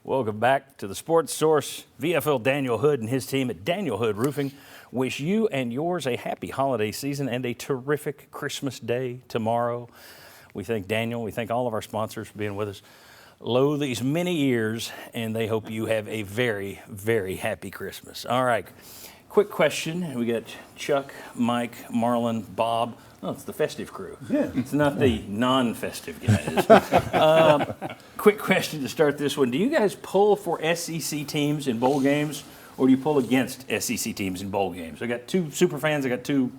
Welcome back to the Sports Source. VFL Daniel Hood and his team at Daniel Hood Roofing wish you and yours a happy holiday season and a terrific Christmas Day tomorrow. We thank Daniel. We thank all of our sponsors for being with us these many years, and they hope you have a very, very happy Christmas. All right, quick question. We got Chuck, Mike, Marlon, Bob. Oh, it's the festive crew. Yeah. It's not the non-festive guys. Quick question to start this one. Do you guys pull for SEC teams in bowl games, or do you pull against SEC teams in bowl games? I got two super fans. I got two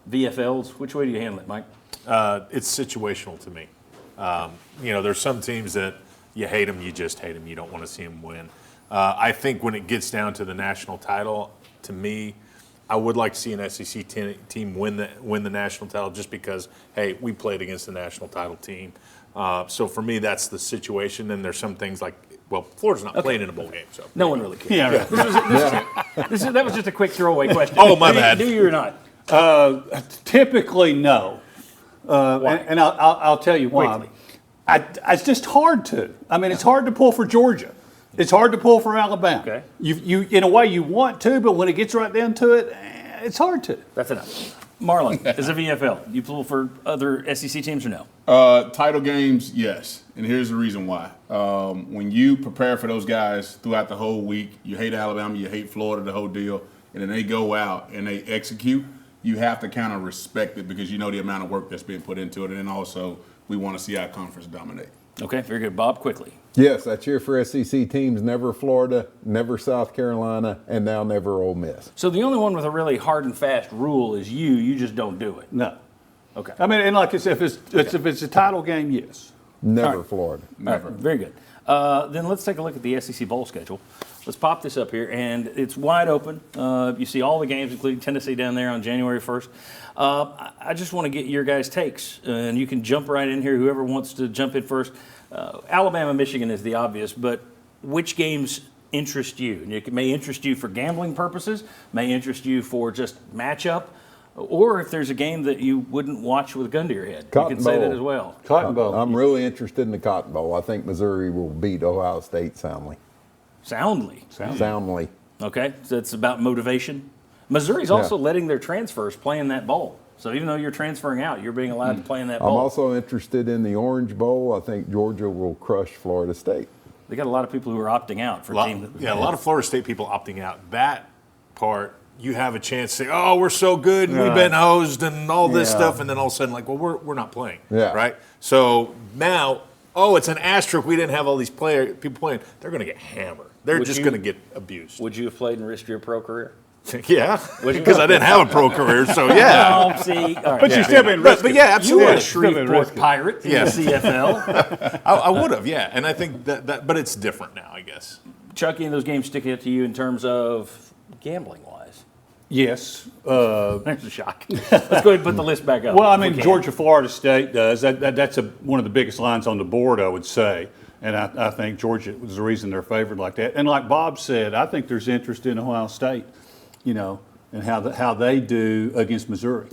VFLs. Which way do you handle it, Mike? It's situational to me. There's some teams that you hate them, you just hate them. You don't want to see them win. I think when it gets down to the national title, to me, I would like to see an SEC team win the national title just because, hey, we played against the national title team. So for me, that's the situation. And there's some things like, well, Florida's not playing in a bowl game, so no one really cares. Yeah, right. That was just a quick throwaway question. Oh, my bad. Do you or not? Typically, no. And I'll tell you why. Quickly. It's just hard to. I mean, it's hard to pull for Georgia. It's hard to pull for Alabama. Okay. You in a way you want to, but when it gets right down to it, it's hard to. That's enough. Marlon, as a VFL, you pull for other SEC teams or no? Title games, yes. And here's the reason why. When you prepare for those guys throughout the whole week, you hate Alabama, you hate Florida, the whole deal, and then they go out and they execute, you have to kind of respect it because you know the amount of work that's being put into it. And then also, we want to see our conference dominate. Okay, very good. Bob, quickly. Yes, I cheer for SEC teams, never Florida, never South Carolina, and now never Ole Miss. So the only one with a really hard and fast rule is you just don't do it. No. Okay. I mean, and like I said, if it's a title game, yes. Never right. Florida. Never. All right, very good. Then let's take a look at the SEC Bowl schedule. Let's pop this up here, and it's wide open. You see all the games, including Tennessee down there on January 1st. I just want to get your guys' takes, and you can jump right in here, whoever wants to jump in first. Alabama, Michigan is the obvious, but which games interest you? And it may interest you for gambling purposes, may interest you for just matchup, or if there's a game that you wouldn't watch with a gun to your head. Cotton you can say that Bowl. as well. Cotton Bowl. I'm really interested in the Cotton Bowl. I think Missouri will beat Ohio State soundly. Soundly. Soundly. Okay, so it's about motivation. Missouri's also letting their transfers play in that bowl. So even though you're transferring out, you're being allowed to play in that bowl. I'm also interested in the Orange Bowl. I think Georgia will crush Florida State. They got a lot of people who are opting out for a team. a lot of Florida State people opting out. That part, you have a chance to say, oh, we're so good and we've been hosed and all this stuff, and then all of a sudden, like, well, we're not playing, right? So now, it's an asterisk. We didn't have all these people playing. They're going to get hammered. They're just going to get abused. Would you have played and risked your pro career? Yeah, because I didn't have a pro career, so yeah. Oh, see, all right. But you still been risking. But yeah, You absolutely. were a Shreveport Pirate in the CFL. I would have, yeah. And I think that, but it's different now, I guess. Chucky, and those games stick out to you in terms of gambling-wise? Yes. There's a shock. Let's go ahead and put the list back up. Well, I if we mean, can. Georgia, Florida State does. That's one of the biggest lines on the board, I would say. And I think Georgia was the reason they're favored like that. And like Bob said, I think there's interest in Ohio State, and how they do against Missouri.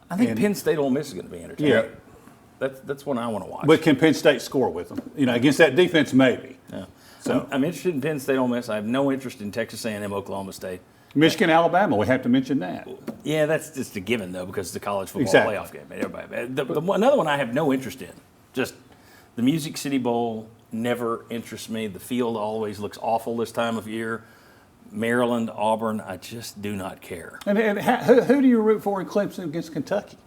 I think Penn State Ole Miss is going to be entertaining. Yeah. That's one I want to watch. But can Penn State score with them? Against that defense, maybe. Yeah. So I'm interested in Penn State Ole Miss. I have no interest in Texas A&M Oklahoma State. Michigan, Alabama, we have to mention that. Yeah, that's just a given, though, because it's the college football Exactly. playoff game. Everybody, another one I have no interest in, just the Music City Bowl never interests me. The field always looks awful this time of year. Maryland, Auburn, I just do not care. And who do you root for in Clemson against Kentucky?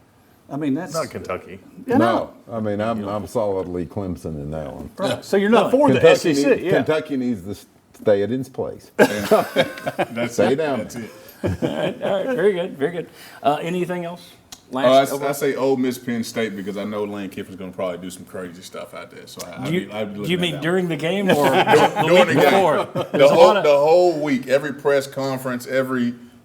I mean, that's Not Kentucky. No, I mean, I'm solidly Clemson in that one. Right. So you're not for the SEC. Kentucky needs to stay at its place. Stay down. That's it. All right, very good, very good. Anything else? I say Ole Miss, Penn State because I know Lane Kiffin's going to probably do some crazy stuff out there. So I'd be looking you at mean that during the game or During the game. before? the whole week, every press conference,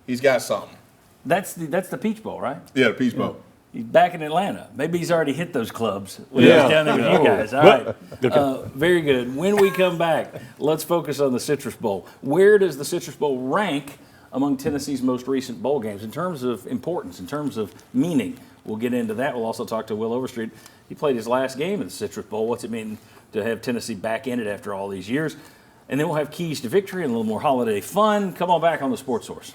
he's got something. That's the Peach Bowl, right? Yeah, the Peach Bowl. He's back in Atlanta. Maybe he's already hit those clubs when he was down there with you guys. All right. Very good. When we come back, let's focus on the Citrus Bowl. Where does the Citrus Bowl rank among Tennessee's most recent bowl games in terms of importance, in terms of meaning? We'll get into that. We'll also talk to Will Overstreet. He played his last game at the Citrus Bowl. What's it mean to have Tennessee back in it after all these years? and then we'll have keys to victory and a little more holiday fun. Come on back on the Sports Source.